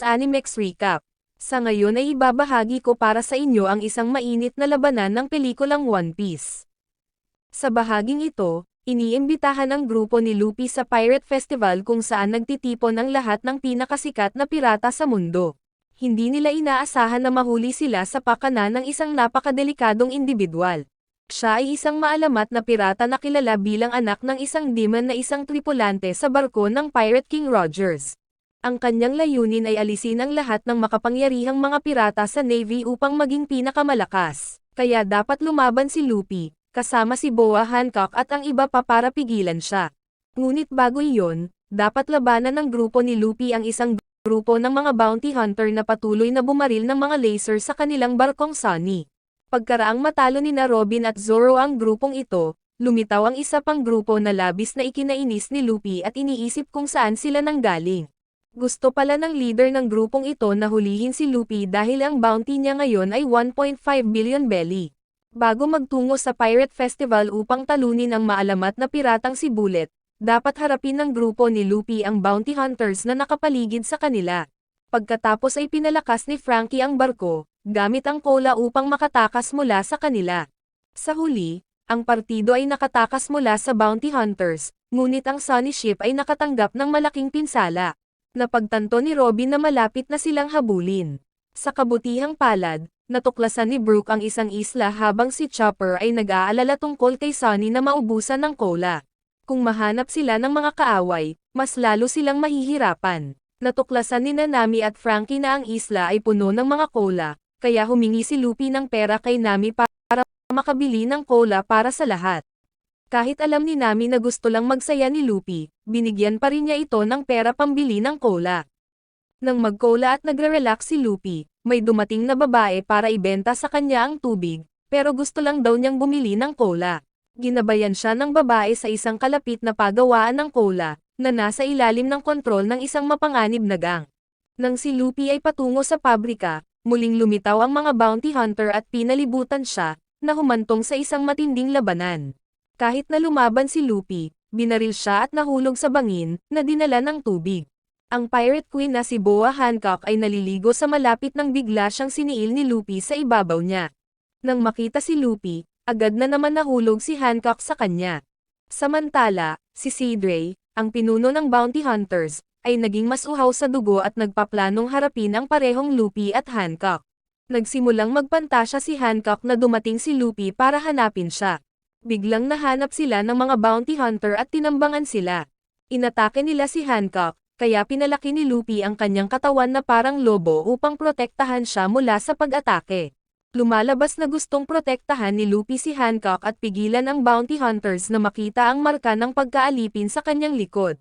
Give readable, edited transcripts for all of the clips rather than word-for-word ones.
News Animex Recap. Sa ngayon ay ibabahagi ko para sa inyo ang isang mainit na labanan ng pelikulang One Piece. Sa bahaging ito, iniimbitahan ang grupo ni Luffy sa Pirate Festival kung saan nagtitipon ang lahat ng pinakasikat na pirata sa mundo. Hindi nila inaasahan na mahuli sila sa pakana ng isang napakadelikadong individual. Siya ay isang maalamat na pirata na kilala bilang anak ng isang demon na isang tripulante sa barko ng Pirate King Rogers. Ang kanyang layunin ay alisin ang lahat ng makapangyarihang mga pirata sa Navy upang maging pinakamalakas. Kaya dapat lumaban si Luffy, kasama si Boa Hancock at ang iba pa para pigilan siya. Ngunit bago iyon, dapat labanan ng grupo ni Luffy ang isang grupo ng mga bounty hunter na patuloy na bumaril ng mga laser sa kanilang barkong Sunny. Pagkaraang matalo ni Robin at Zoro ang grupong ito, lumitaw ang isa pang grupo na labis na ikinainis ni Luffy at iniisip kung saan sila nanggaling. Gusto pala ng leader ng grupong ito na hulihin si Luffy dahil ang bounty niya ngayon ay 1.5 billion belly. Bago magtungo sa Pirate Festival upang talunin ang maalamat na piratang si Bullet, dapat harapin ng grupo ni Luffy ang bounty hunters na nakapaligid sa kanila. Pagkatapos ay pinalakas ni Franky ang barko, gamit ang cola upang makatakas mula sa kanila. Sa huli, ang partido ay nakatakas mula sa bounty hunters, ngunit ang Sunny Ship ay nakatanggap ng malaking pinsala. Napagtanto ni Robin na malapit na silang habulin. Sa kabutihang palad, natuklasan ni Brook ang isang isla habang si Chopper ay nag-aalala tungkol kay Sunny na maubusan ng cola. Kung mahanap sila ng mga kaaway, mas lalo silang mahihirapan. Natuklasan ni Nami at Franky na ang isla ay puno ng mga cola, kaya humingi si Luffy ng pera kay Nami para makabili ng cola para sa lahat. Kahit alam ni Nami na gusto lang magsaya ni Luffy, binigyan pa rin niya ito ng pera pambili ng cola. Nang mag-cola at nagre-relax si Luffy, may dumating na babae para ibenta sa kanya ang tubig, pero gusto lang daw niyang bumili ng cola. Ginabayan siya ng babae sa isang kalapit na pagawaan ng cola, na nasa ilalim ng kontrol ng isang mapanganib na gang. Nang si Luffy ay patungo sa pabrika, muling lumitaw ang mga bounty hunter at pinalibutan siya, na humantong sa isang matinding labanan. Kahit na lumaban si Luffy, binaril siya at nahulog sa bangin, na dinala ng tubig. Ang Pirate Queen na si Boa Hancock ay naliligo sa malapit nang bigla siyang siniil ni Luffy sa ibabaw niya. Nang makita si Luffy, agad na naman nahulog si Hancock sa kanya. Samantala, si Sidray, ang pinuno ng bounty hunters, ay naging mas uhaw sa dugo at nagpaplanong harapin ang parehong Luffy at Hancock. Nagsimulang magpantasya si Hancock na dumating si Luffy para hanapin siya. Biglang nahanap sila ng mga bounty hunter at tinambangan sila. Inatake nila si Hancock, kaya pinalaki ni Luffy ang kanyang katawan na parang lobo upang protektahan siya mula sa pag-atake. Lumalabas na gustong protektahan ni Luffy si Hancock at pigilan ang bounty hunters na makita ang marka ng pagkaalipin sa kanyang likod.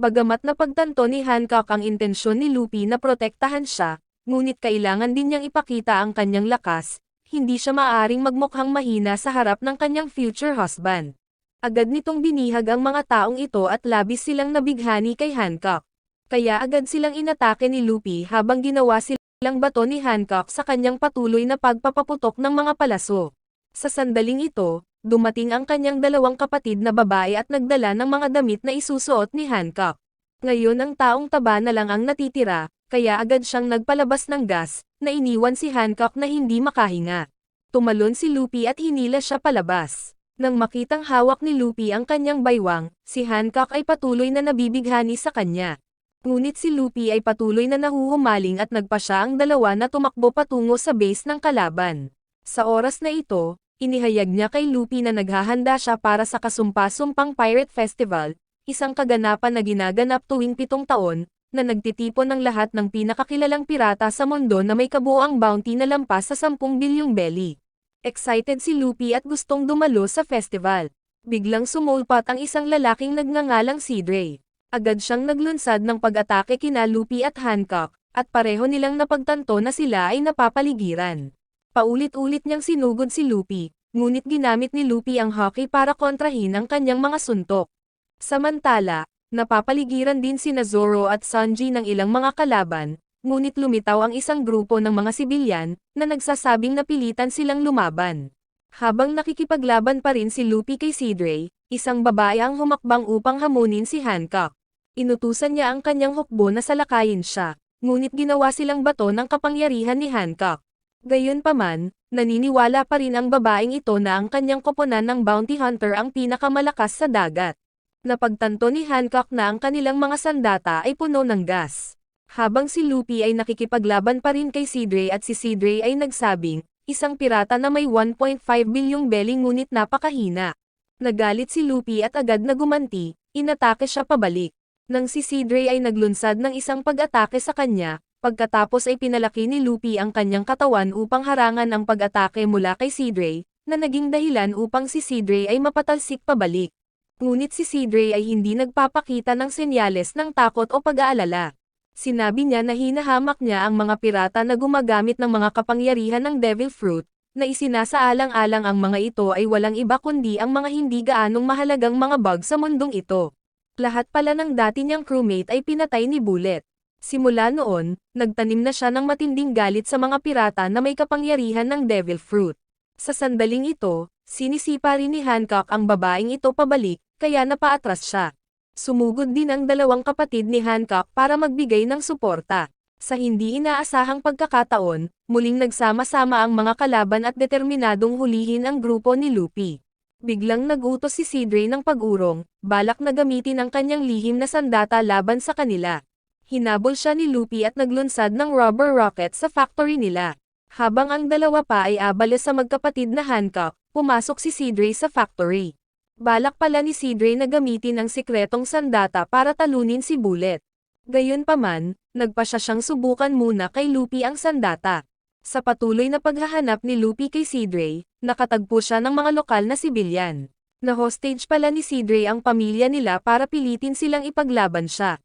Bagamat napagtanto ni Hancock ang intensyon ni Luffy na protektahan siya, ngunit kailangan din niyang ipakita ang kanyang lakas, hindi siya maaaring magmukhang mahina sa harap ng kanyang future husband. Agad nitong binihag ang mga taong ito at labis silang nabighani kay Hancock. Kaya agad silang inatake ni Luffy habang ginawa silang bato ni Hancock sa kanyang patuloy na pagpapaputok ng mga palaso. Sa sandaling ito, dumating ang kanyang dalawang kapatid na babae at nagdala ng mga damit na isusuot ni Hancock. Ngayon ang taong taba na lang ang natitira, kaya agad siyang nagpalabas ng gas, na iniwan si Hancock na hindi makahinga. Tumalon si Luffy at hinila siya palabas. Nang makitang hawak ni Luffy ang kanyang baywang, si Hancock ay patuloy na nabibighani sa kanya. Ngunit si Luffy ay patuloy na nahuhumaling at nagpa siya ang dalawa na tumakbo patungo sa base ng kalaban. Sa oras na ito, inihayag niya kay Luffy na naghahanda siya para sa kasumpa-sumpang Pirate Festival, isang kaganapan na ginaganap tuwing 7 taon, na nagtitipon ng lahat ng pinakakilalang pirata sa mundo na may kabuoang bounty na lampas sa 10 bilyong belly. Excited si Luffy at gustong dumalo sa festival. Biglang sumulpat ang isang lalaking nagngangalang Sidray. Agad siyang naglunsad ng pag-atake kina Luffy at Hancock, at pareho nilang napagtanto na sila ay napapaligiran. Paulit-ulit niyang sinugod si Luffy, ngunit ginamit ni Luffy ang hockey para kontrahin ang kanyang mga suntok. Samantala, napapaligiran din sina Zoro at Sanji ng ilang mga kalaban, ngunit lumitaw ang isang grupo ng mga sibilyan, na nagsasabing napilitan silang lumaban. Habang nakikipaglaban pa rin si Luffy kay Sidray, isang babae ang humakbang upang hamunin si Hancock. Inutusan niya ang kanyang hukbo na salakayin siya. ngunit ginawa silang bato ng kapangyarihan ni Hancock. Gayunpaman, naniniwala pa rin ang babaeng ito na ang kanyang koponan ng bounty hunter ang pinakamalakas sa dagat. Napagtanto ni Hancock na ang kanilang mga sandata ay puno ng gas. Habang si Luffy ay nakikipaglaban pa rin kay Sidre at si Sidre ay nagsabing, isang pirata na may 1.5 bilyong belly ngunit napakahina. Nagalit si Luffy at agad na gumanti, inatake siya pabalik. Nang si Sidre ay naglunsad ng isang pag-atake sa kanya, pagkatapos ay pinalaki ni Luffy ang kanyang katawan upang harangan ang pag-atake mula kay Sidre, na naging dahilan upang si Sidre ay mapatalsik pabalik. Ngunit si Sidre ay hindi nagpapakita ng senyales ng takot o pag-aalala. Sinabi niya na hinahamak niya ang mga pirata na gumagamit ng mga kapangyarihan ng Devil Fruit, na isinasaalang-alang ang mga ito ay walang iba kundi ang mga hindi gaanong mahalagang mga bug sa mundong ito. Lahat pala ng dati niyang crewmate ay pinatay ni Bullet. Simula noon, nagtanim na siya ng matinding galit sa mga pirata na may kapangyarihan ng Devil Fruit. Sa sandaling ito, sinisipa rin ni Hancock ang babaeng ito pabalik, kaya napaatras siya. Sumugod din ang dalawang kapatid ni Hancock para magbigay ng suporta. Sa hindi inaasahang pagkakataon, muling nagsama-sama ang mga kalaban at determinadong hulihin ang grupo ni Luffy. Biglang nagutos si Sidre ng pag-urong, balak na gamitin ang kanyang lihim na sandata laban sa kanila. Hinabol siya ni Luffy at naglunsad ng rubber rocket sa factory nila. Habang ang dalawa pa ay abala sa magkapatid na Hancock, pumasok si Sidre sa factory. Balak pala ni Sidre na gamitin ang sikretong sandata para talunin si Bullet. Gayunpaman, nagpasya siyang subukan muna kay Luffy ang sandata. Sa patuloy na paghahanap ni Luffy kay Sidre, nakatagpo siya ng mga lokal na sibilyan. Na-hostage pala ni Sidre ang pamilya nila para pilitin silang ipaglaban siya.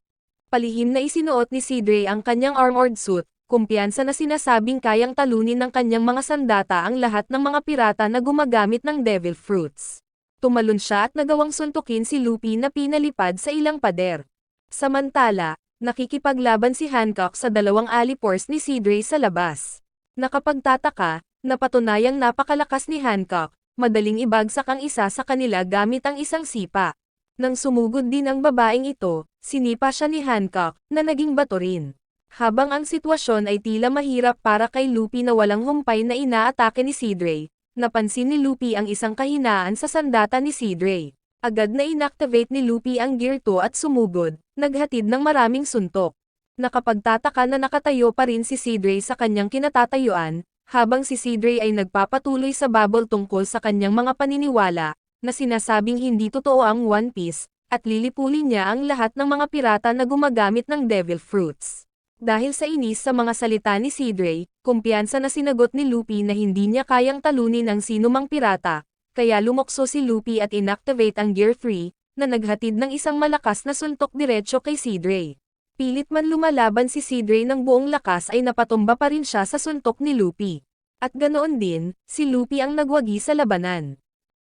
Palihim na isinuot ni Sidre ang kanyang armored suit, kumpiyansa na sinasabing kayang talunin ng kanyang mga sandata ang lahat ng mga pirata na gumagamit ng Devil Fruits. Tumalon siya at nagawang suntukin si Luffy na pinalipad sa ilang pader. Samantala, nakikipaglaban si Hancock sa dalawang alipores ni Sidre sa labas. Nakapagtataka, napatunayang napakalakas ni Hancock, madaling ibagsak ang isa sa kanila gamit ang isang sipa. Nang sumugod din ang babaeng ito, sinipa siya ni Hancock, na naging bato rin. Habang ang sitwasyon ay tila mahirap para kay Luffy na walang humpay na inaatake ni Sidre, napansin ni Luffy ang isang kahinaan sa sandata ni Sidre. Agad na inactivate ni Luffy ang Gear 2 at sumugod, naghatid ng maraming suntok. Nakapagtataka na nakatayo pa rin si Sidre sa kanyang kinatatayuan, habang si Sidre ay nagpapatuloy sa babol tungkol sa kanyang mga paniniwala, na sinasabing hindi totoo ang One Piece, at lilipulin niya ang lahat ng mga pirata na gumagamit ng Devil Fruits. Dahil sa inis sa mga salita ni Sidre, kumpiyansa na sinagot ni Luffy na hindi niya kayang talunin ang sinumang pirata, kaya lumokso si Luffy at inactivate ang Gear 3, na naghatid ng isang malakas na suntok diretso kay Sidre. Pilit man lumalaban si Sidre ng buong lakas ay napatumba pa rin siya sa suntok ni Luffy. At ganoon din, si Luffy ang nagwagi sa labanan.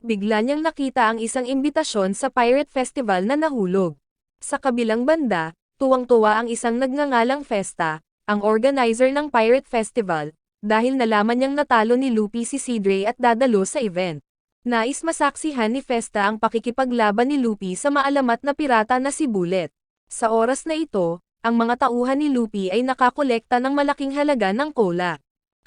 Bigla niyang nakita ang isang imbitasyon sa Pirate Festival na nahulog. Sa kabilang banda, tuwang-tuwa ang isang nagngangalang Festa, ang organizer ng Pirate Festival, dahil nalaman niyang natalo ni Luffy si Sidre at dadalo sa event. Nais masaksihan ni Festa ang pakikipaglaban ni Luffy sa maalamat na pirata na si Bullet. Sa oras na ito, ang mga tauhan ni Luffy ay nakakolekta ng malaking halaga ng cola.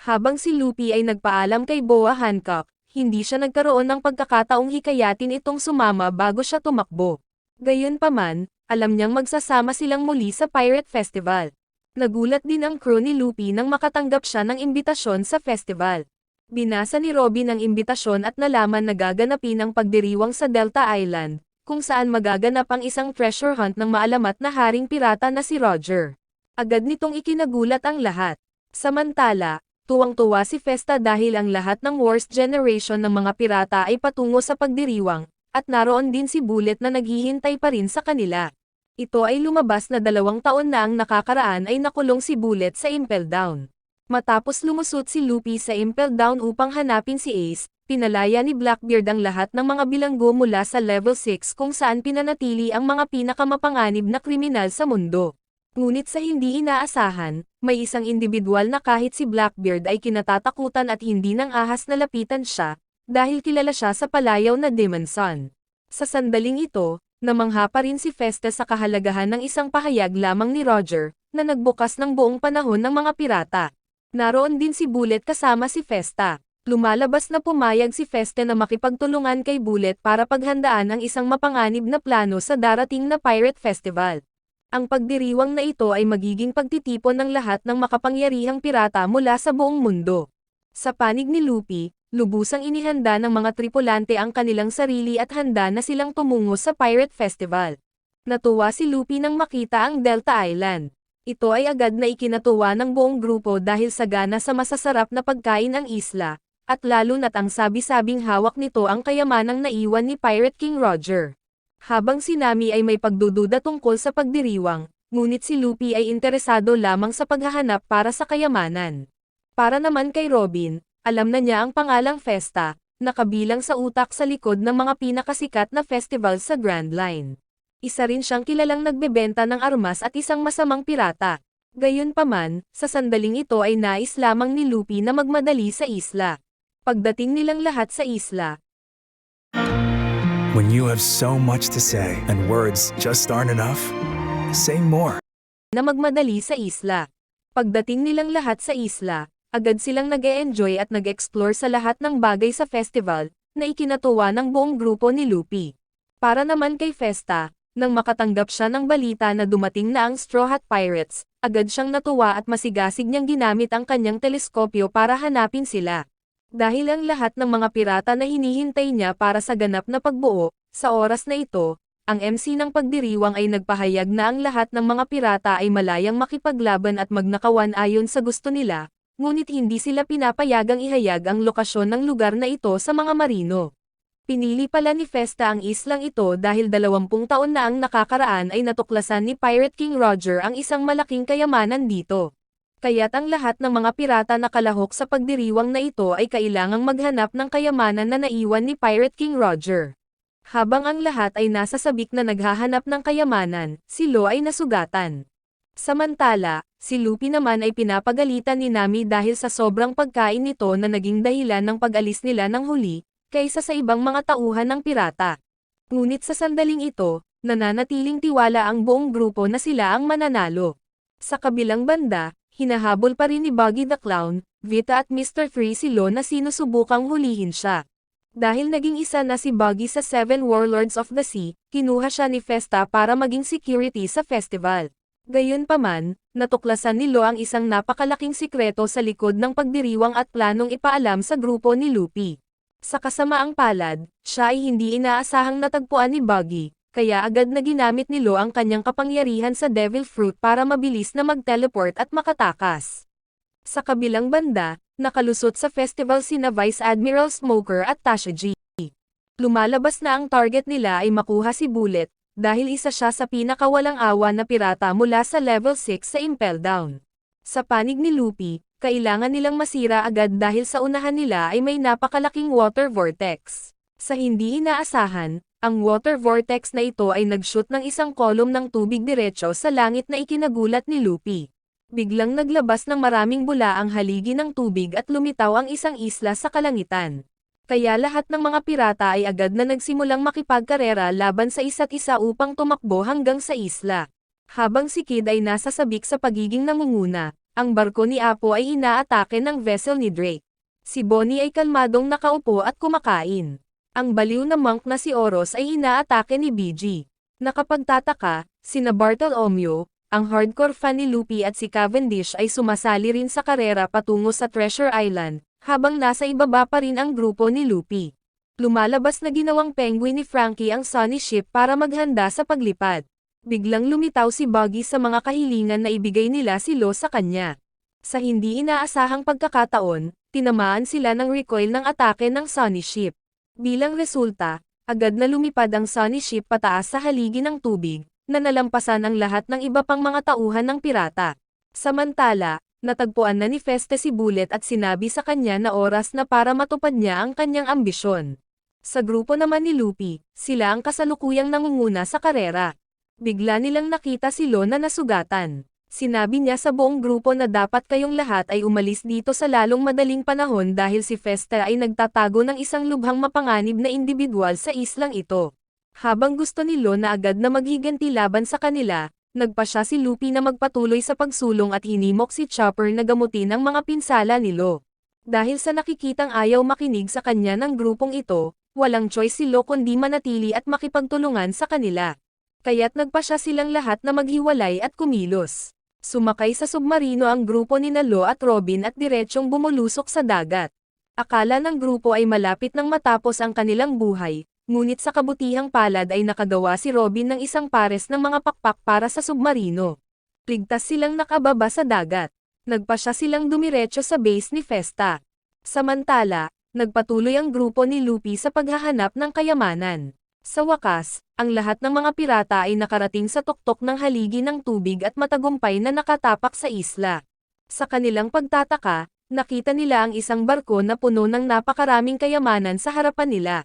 Habang si Luffy ay nagpaalam kay Boa Hancock, hindi siya nagkaroon ng pagkakataong hikayatin itong sumama bago siya tumakbo. Gayunpaman, alam niyang magsasama silang muli sa Pirate Festival. Nagulat din ang crew ni Luffy nang makatanggap siya ng imbitasyon sa festival. Binasa ni Robin ang imbitasyon at nalaman na gaganapin ang pagdiriwang sa Delta Island, kung saan magaganap ang isang treasure hunt ng maalamat na haring pirata na si Roger. Agad nitong ikinagulat ang lahat. Samantala, tuwang-tuwa si Festa dahil ang lahat ng worst generation ng mga pirata ay patungo sa pagdiriwang, at naroon din si Bullet na naghihintay pa rin sa kanila. Ito ay lumabas na 2 taon na ang nakakaraan ay nakulong si Bullet sa Impel Down. Matapos lumusot si Luffy sa Impel Down upang hanapin si Ace, pinalaya ni Blackbeard ang lahat ng mga bilanggo mula sa level 6 kung saan pinanatili ang mga pinakamapanganib na kriminal sa mundo. Ngunit sa hindi inaasahan, may isang individual na kahit si Blackbeard ay kinatatakutan at hindi nang ahas na lapitan siya, dahil kilala siya sa palayaw na Demon Son. Sa sandaling ito, namangha pa rin si Festa sa kahalagahan ng isang pahayag lamang ni Roger, na nagbukas ng buong panahon ng mga pirata. Naroon din si Bullet kasama si Festa. Lumalabas na pumayag si Feste na makipagtulungan kay Bullet para paghandaan ang isang mapanganib na plano sa darating na Pirate Festival. Ang pagdiriwang na ito ay magiging pagtitipon ng lahat ng makapangyarihang pirata mula sa buong mundo. Sa panig ni Luffy, lubusang inihanda ng mga tripulante ang kanilang sarili at handa na silang tumungo sa Pirate Festival. Natuwa si Luffy nang makita ang Delta Island. Ito ay agad na ikinatuwa ng buong grupo dahil sagana sa masasarap na pagkain ang isla. At lalo na't ang sabi-sabing hawak nito ang kayamanang naiwan ni Pirate King Roger. Habang si Nami ay may pagdududa tungkol sa pagdiriwang, ngunit si Luffy ay interesado lamang sa paghahanap para sa kayamanan. Para naman kay Robin, alam na niya ang pangalang Festa, na kabilang sa utak sa likod ng mga pinakasikat na festival sa Grand Line. Isa rin siyang kilalang nagbebenta ng armas at isang masamang pirata. Gayunpaman, sa sandaling ito ay nais lamang ni Luffy na magmadali sa isla. Pagdating nilang lahat sa isla, When you have so much to say and words just aren't enough, say more. na magmadali sa isla. Pagdating nilang lahat sa isla, agad silang nag-e-enjoy at nag-explore sa lahat ng bagay sa festival, na ikinatuwa ng buong grupo ni Luffy. Para naman kay Festa, nang makatanggap siya ng balita na dumating na ang Straw Hat Pirates, agad siyang natuwa at masigasig niyang ginamit ang kanyang teleskopyo para hanapin sila. Dahil ang lahat ng mga pirata na hinihintay niya para sa ganap na pagbuo, sa oras na ito, ang MC ng pagdiriwang ay nagpahayag na ang lahat ng mga pirata ay malayang makipaglaban at magnakawan ayon sa gusto nila, ngunit hindi sila pinapayagang ihayag ang lokasyon ng lugar na ito sa mga marino. Pinili pala ni Festa ang islang ito dahil 20 taon na ang nakakaraan ay natuklasan ni Pirate King Roger ang isang malaking kayamanan dito. Kaya't ang lahat ng mga pirata na kalahok sa pagdiriwang na ito ay kailangang maghanap ng kayamanan na naiwan ni Pirate King Roger. Habang ang lahat ay nasa sabik na naghahanap ng kayamanan, si Lo ay nasugatan. Samantala, si Luffy naman ay pinapagalitan ni Nami dahil sa sobrang pagkain nito na naging dahilan ng pag-alis nila ng huli, kaysa sa ibang mga tauhan ng pirata. Ngunit sa sandaling ito, nananatiling tiwala ang buong grupo na sila ang mananalo. Sa kabilang banda, hinahabol pa rin ni Buggy the Clown, Vita at Mr. 3 si Lo na sinusubukang hulihin siya. Dahil naging isa na si Buggy sa 7 Warlords of the Sea, kinuha siya ni Festa para maging security sa festival. Gayunpaman, natuklasan ni Lo ang isang napakalaking sikreto sa likod ng pagdiriwang at planong ipaalam sa grupo ni Luffy. Sa kasamaang palad, siya ay hindi inaasahang natagpuan ni Buggy, kaya agad na ginamit ni Lo ang kanyang kapangyarihan sa Devil Fruit para mabilis na mag-teleport at makatakas. Sa kabilang banda, nakalusot sa festival sina Vice Admiral Smoker at Tasha G. Lumalabas na ang target nila ay makuha si Bullet, dahil isa siya sa pinakawalang awa na pirata mula sa level 6 sa Impel Down. Sa panig ni Luffy, kailangan nilang masira agad dahil sa unahan nila ay may napakalaking water vortex. Sa hindi inaasahan, ang water vortex na ito ay nag-shoot ng isang kolom ng tubig diretso sa langit na ikinagulat ni Luffy. Biglang naglabas ng maraming bula ang haligi ng tubig at lumitaw ang isang isla sa kalangitan. Kaya lahat ng mga pirata ay agad na nagsimulang makipagkarera laban sa isa't isa upang tumakbo hanggang sa isla. Habang si Kid ay nasa sabik sa pagiging nangunguna, ang barko ni Apo ay inaatake ng vessel ni Drake. Si Bonnie ay kalmadong nakaupo at kumakain. Ang baliw na monk na si Oros ay inaatake ni BG. Nakapagtataka, sina Bartolomeo, ang hardcore fan ni Luffy at si Cavendish ay sumasali rin sa karera patungo sa Treasure Island, habang nasa ibaba pa rin ang grupo ni Luffy. Lumalabas na ginawang penguin ni Frankie ang Sunny Ship para maghanda sa paglipad. Biglang lumitaw si Buggy sa mga kahilingan na ibigay nila si Lo sa kanya. Sa hindi inaasahang pagkakataon, tinamaan sila ng recoil ng atake ng Sunny Ship. Bilang resulta, agad na lumipad ang Sunny Ship pataas sa haligi ng tubig, na nalampasan ang lahat ng iba pang mga tauhan ng pirata. Samantala, natagpuan na ni Feste si Bullet at sinabi sa kanya na oras na para matupad niya ang kanyang ambisyon. Sa grupo naman ni Luffy, sila ang kasalukuyang nangunguna sa karera. Bigla nilang nakita si Lo na nasugatan. Sinabi niya sa buong grupo na dapat kayong lahat ay umalis dito sa lalong madaling panahon dahil si Festa ay nagtatago ng isang lubhang mapanganib na individual sa islang ito. Habang gusto ni Lo na agad na maghiganti laban sa kanila, Nagpasya si Luffy na magpatuloy sa pagsulong at hinimok si Chopper na gamutin ang mga pinsala ni Lo. Dahil sa nakikitang ayaw makinig sa kanya ng grupong ito, walang choice si Lo kundi manatili at makipagtulungan sa kanila. Kaya't nagpasya silang lahat na maghiwalay at kumilos. Sumakay sa submarino ang grupo ni Lo at Robin at diretsyong bumulusok sa dagat. Akala ng grupo ay malapit nang matapos ang kanilang buhay. Ngunit sa kabutihang palad ay nakagawa si Robin ng isang pares ng mga pakpak para sa submarino. Ligtas silang nakababa sa dagat. Nagpasya silang dumiretso sa base ni Festa. Samantala, nagpatuloy ang grupo ni Luffy sa paghahanap ng kayamanan. Sa wakas, ang lahat ng mga pirata ay nakarating sa tuktok ng haligi ng tubig at matagumpay na nakatapak sa isla. Sa kanilang pagtataka, nakita nila ang isang barko na puno ng napakaraming kayamanan sa harapan nila.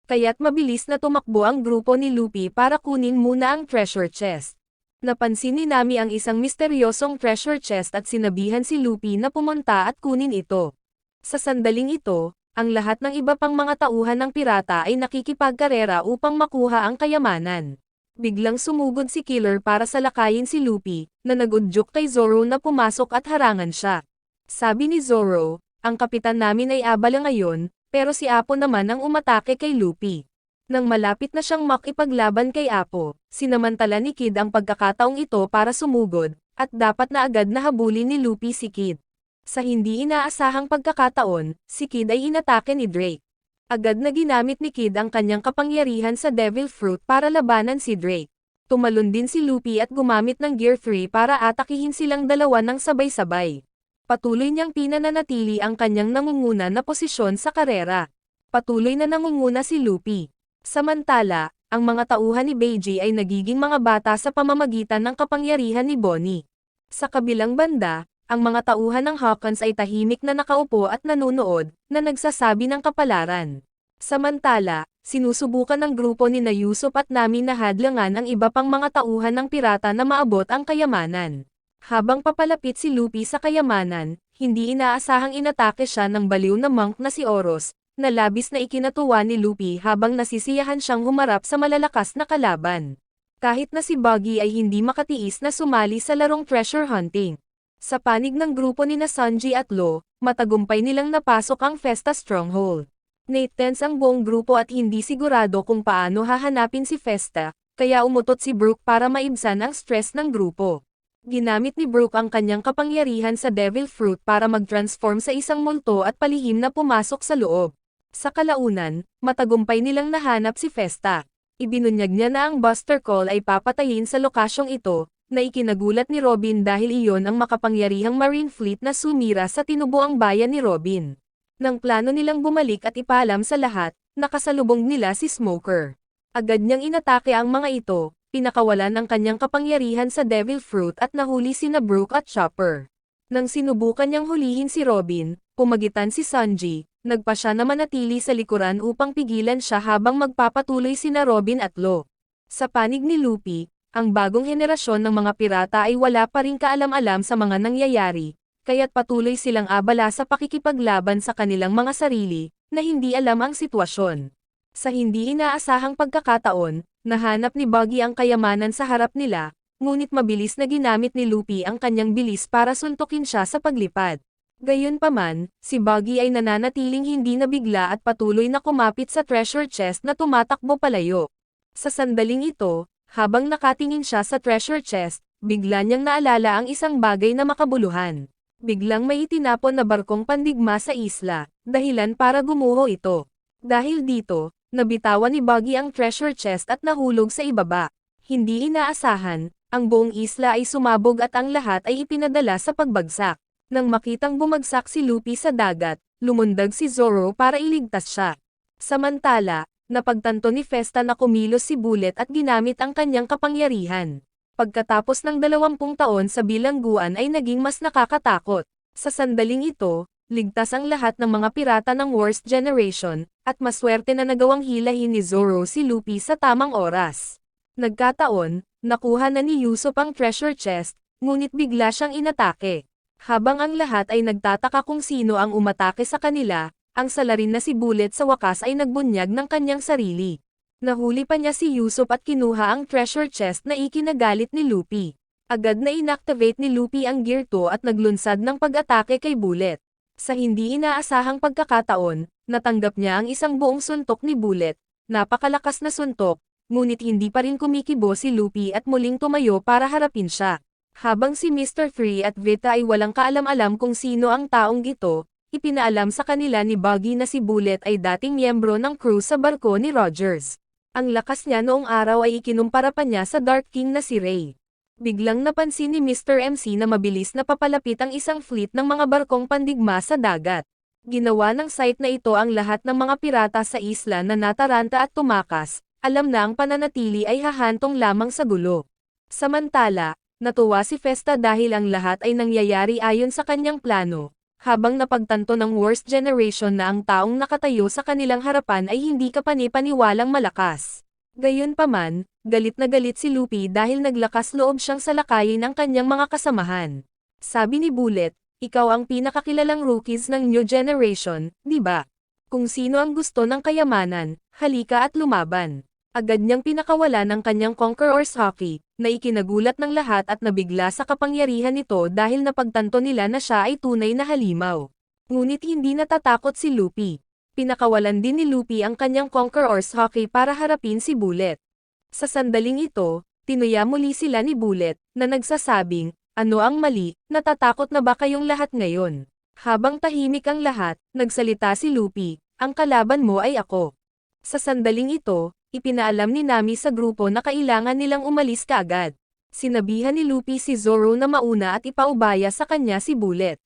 Kaya't mabilis na tumakbo ang grupo ni Luffy para kunin muna ang treasure chest. Napansin ni Nami ang isang misteryosong treasure chest at sinabihan si Luffy na pumunta at kunin ito. Sa sandaling ito, ang lahat ng iba pang mga tauhan ng pirata ay nakikipagkarera upang makuha ang kayamanan. Biglang sumugod si Killer para salakayin si Luffy, na nagudyok kay Zoro na pumasok at harangan siya. Sabi ni Zoro, ang kapitan namin ay abala ngayon, pero si Apo naman ang umatake kay Luffy. Nang malapit na siyang makipaglaban kay Apo, sinamantala ni Kid ang pagkakataong ito para sumugod, at dapat na agad na habulin ni Luffy si Kid. Sa hindi inaasahang pagkakataon, si Kid ay inatake ni Drake. Agad na ginamit ni Kid ang kanyang kapangyarihan sa Devil Fruit para labanan si Drake. Tumalon din si Luffy at gumamit ng Gear 3 para atakihin silang dalawa ng sabay-sabay. Patuloy niyang pinananatili ang kanyang nangunguna na posisyon sa karera. Patuloy na nangunguna si Luffy. Samantala, ang mga tauhan ni Beiji ay nagiging mga bata sa pamamagitan ng kapangyarihan ni Bonnie. Sa kabilang banda, ang mga tauhan ng Hawkins ay tahimik na nakaupo at nanonood, na nagsasabi ng kapalaran. Samantala, sinusubukan ng grupo ni Yusuf at Nami na hadlangan ang iba pang mga tauhan ng pirata na maabot ang kayamanan. Habang papalapit si Luffy sa kayamanan, hindi inaasahang inatake siya ng baliw na monk na si Oros, na labis na ikinatuwa ni Luffy habang nasisiyahan siyang humarap sa malalakas na kalaban. Kahit na si Buggy ay hindi makatiis na sumali sa larong treasure hunting. Sa panig ng grupo ni Sanji at Lo, matagumpay nilang napasok ang Festa Stronghold. Nate-tense ang buong grupo at hindi sigurado kung paano hahanapin si Festa, kaya umutot si Brook para maibsan ang stress ng grupo. Ginamit ni Brook ang kanyang kapangyarihan sa Devil Fruit para mag-transform sa isang multo at palihim na pumasok sa loob. Sa kalaunan, matagumpay nilang nahanap si Festa. Ibinunyag niya na ang Buster Call ay papatayin sa lokasyong ito, na ikinagulat ni Robin dahil iyon ang makapangyarihang Marine Fleet na sumira sa tinubuang bayan ni Robin. Nang plano nilang bumalik at ipaalam sa lahat, nakasalubong nila si Smoker. Agad niyang inatake ang mga ito, pinakawalan ang kanyang kapangyarihan sa Devil Fruit at nahuli sina Brook at Chopper. Nang sinubukan niyang hulihin si Robin, pumagitan si Sanji, nagpa siya na manatili sa likuran upang pigilan siya habang magpapatuloy sina Robin at Lo. Sa panig ni Luffy, ang bagong henerasyon ng mga pirata ay wala pa ring kaalam-alam sa mga nangyayari, kaya't patuloy silang abala sa pakikipaglaban sa kanilang mga sarili, na hindi alam ang sitwasyon. Sa hindi inaasahang pagkakataon, nahanap ni Buggy ang kayamanan sa harap nila, ngunit mabilis na ginamit ni Luffy ang kanyang bilis para suntukin siya sa paglipad. Gayunpaman, si Buggy ay nananatiling hindi nabigla at patuloy na kumapit sa treasure chest na tumatakbo palayo. Sa sandaling ito, habang nakatingin siya sa treasure chest, bigla niyang naalala ang isang bagay na makabuluhan. Biglang may itinapon na barkong pandigma sa isla, dahilan para gumuho ito. Dahil dito, nabitawan ni Buggy ang treasure chest at nahulog sa ibaba. Hindi inaasahan, ang buong isla ay sumabog at ang lahat ay ipinadala sa pagbagsak. Nang makitang bumagsak si Luffy sa dagat, lumundag si Zoro para iligtas siya. Samantala, napagtanto ni Festa na kumilos si Bullet at ginamit ang kanyang kapangyarihan. Pagkatapos ng 20 taon sa bilangguan ay naging mas nakakatakot. Sa sandaling ito, ligtas ang lahat ng mga pirata ng Worst Generation, at maswerte na nagawang hilahin ni Zoro si Luffy sa tamang oras. Nagkataon, nakuha na ni Usopp ang treasure chest, ngunit bigla siyang inatake. Habang ang lahat ay nagtataka kung sino ang umatake sa kanila, ang salarin na si Bullet sa wakas ay nagbunyag ng kanyang sarili. Nahuli pa niya si Usopp at kinuha ang treasure chest na ikinagalit ni Luffy. Agad na inactivate ni Luffy ang Gear 2 at naglunsad ng pag-atake kay Bullet. Sa hindi inaasahang pagkakataon, natanggap niya ang isang buong suntok ni Bullet. Napakalakas na suntok, ngunit hindi pa rin kumikibo si Luffy at muling tumayo para harapin siya. Habang si Mr. 3 at Vita ay walang kaalam-alam kung sino ang taong ito, ipinaalam sa kanila ni Buggy na si Bullet ay dating miyembro ng crew sa barko ni Rogers. Ang lakas niya noong araw ay ikinumpara pa niya sa Dark King na si Ray. Biglang napansin ni Mr. MC na mabilis na papalapit ang isang fleet ng mga barkong pandigma sa dagat. Ginawa ng site na ito ang lahat ng mga pirata sa isla na nataranta at tumakas, alam na ang pananatili ay hahantong lamang sa gulo. Samantala, natuwa si Festa dahil ang lahat ay nangyayari ayon sa kanyang plano, habang napagtanto ng Worst Generation na ang taong nakatayo sa kanilang harapan ay hindi kapani-paniwalang malakas. Gayunpaman, galit na galit si Luffy dahil naglakas loob siyang salakayin ang kanyang mga kasamahan. Sabi ni Bullet, ikaw ang pinakakilalang rookies ng New Generation, di ba? Kung sino ang gusto ng kayamanan, halika at lumaban. Agad niyang pinakawala ng kanyang Conqueror's Haki, na ikinagulat ng lahat at nabigla sa kapangyarihan nito dahil napagtanto nila na siya ay tunay na halimaw. Ngunit hindi natatakot si Luffy. Pinakawalan din ni Luffy ang kanyang Conqueror's Haki para harapin si Bullet. Sa sandaling ito, tinuya muli sila ni Bullet, na nagsasabing, ano ang mali, natatakot na ba kayong lahat ngayon? Habang tahimik ang lahat, nagsalita si Luffy, ang kalaban mo ay ako. Sa sandaling ito, ipinaalam ni Nami sa grupo na kailangan nilang umalis kaagad. Sinabihan ni Luffy si Zoro na mauna at ipaubaya sa kanya si Bullet.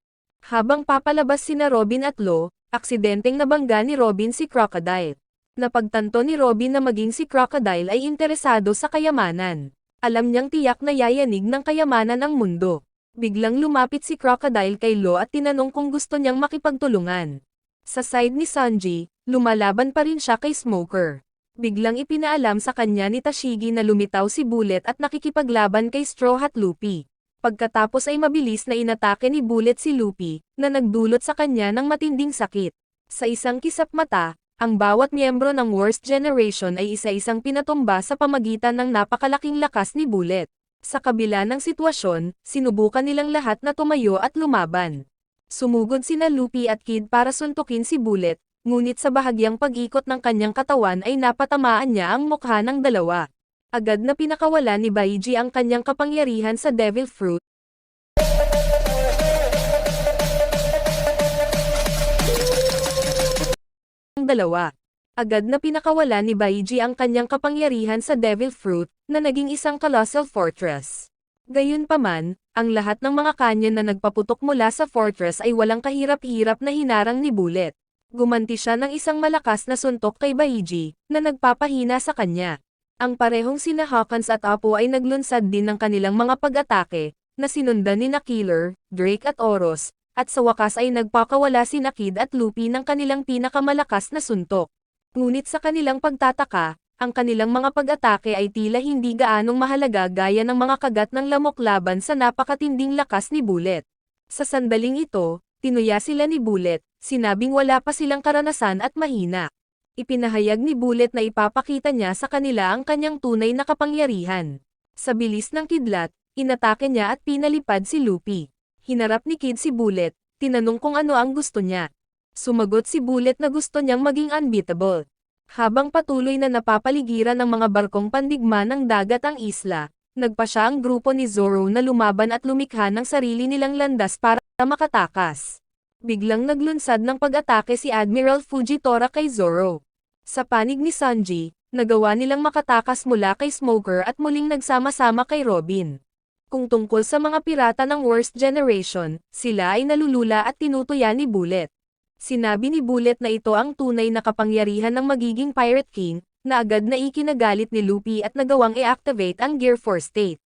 Habang papalabas sina Robin at Law, aksidenteng nabangga ni Robin si Crocodile. Napagtanto ni Robin na maging si Crocodile ay interesado sa kayamanan. Alam niyang tiyak na yayanig ng kayamanan ang mundo. Biglang lumapit si Crocodile kay Law at tinanong kung gusto niyang makipagtulungan. Sa side ni Sanji, lumalaban pa rin siya kay Smoker. Biglang ipinaalam sa kanya ni Tashigi na lumitaw si Bullet at nakikipaglaban kay Straw Hat Luffy. Pagkatapos ay mabilis na inatake ni Bullet si Luffy, na nagdulot sa kanya ng matinding sakit. Sa isang kisap mata, ang bawat miyembro ng Worst Generation ay isa-isang pinatumba sa pamagitan ng napakalaking lakas ni Bullet. Sa kabila ng sitwasyon, sinubukan nilang lahat na tumayo at lumaban. Sumugod sina Luffy at Kid para suntukin si Bullet, ngunit sa bahagyang pag-ikot ng kanyang katawan ay napatamaan niya ang mukha ng dalawa. Agad na pinakawala ni Baiji ang kanyang kapangyarihan sa Devil Fruit. Agad na pinakawala ni Baiji ang kanyang kapangyarihan sa Devil Fruit, na naging isang colossal fortress. Gayunpaman, ang lahat ng mga canyon na nagpaputok mula sa fortress ay walang kahirap-hirap na hinarang ni Bullet. Gumanti siya ng isang malakas na suntok kay Baiji, na nagpapahina sa kanya. Ang parehong sina Hawkins at Apo ay naglunsad din ng kanilang mga pag-atake, na sinundan ni Killer, Drake at Oros, at sa wakas ay nagpakawala si Kid at Luffy ng kanilang pinakamalakas na suntok. Ngunit sa kanilang pagtataka, ang kanilang mga pag-atake ay tila hindi gaanong mahalaga gaya ng mga kagat ng lamok laban sa napakatinding lakas ni Bullet. Sa sandaling ito, tinuya sila ni Bullet, sinabing wala pa silang karanasan at mahina. Ipinahayag ni Bullet na ipapakita niya sa kanila ang kanyang tunay na kapangyarihan. Sa bilis ng kidlat, inatake niya at pinalipad si Luffy. Hinarap ni Kid si Bullet, tinanong kung ano ang gusto niya. Sumagot si Bullet na gusto niyang maging unbeatable. Habang patuloy na napapaligiran ng mga barkong pandigma ng dagat ang isla, nagpa siya ang grupo ni Zoro na lumaban at lumikha ng sarili nilang landas para makatakas. Biglang naglunsad ng pag-atake si Admiral Fujitora kay Zoro. Sa panig ni Sanji, nagawa nilang makatakas mula kay Smoker at muling nagsama-sama kay Robin. Kung tungkol sa mga pirata ng Worst Generation, sila ay nalulula at tinutuya ni Bullet. Sinabi ni Bullet na ito ang tunay na kapangyarihan ng magiging Pirate King, na agad na ikinagalit ni Luffy at nagawang i-activate ang Gear 4 state.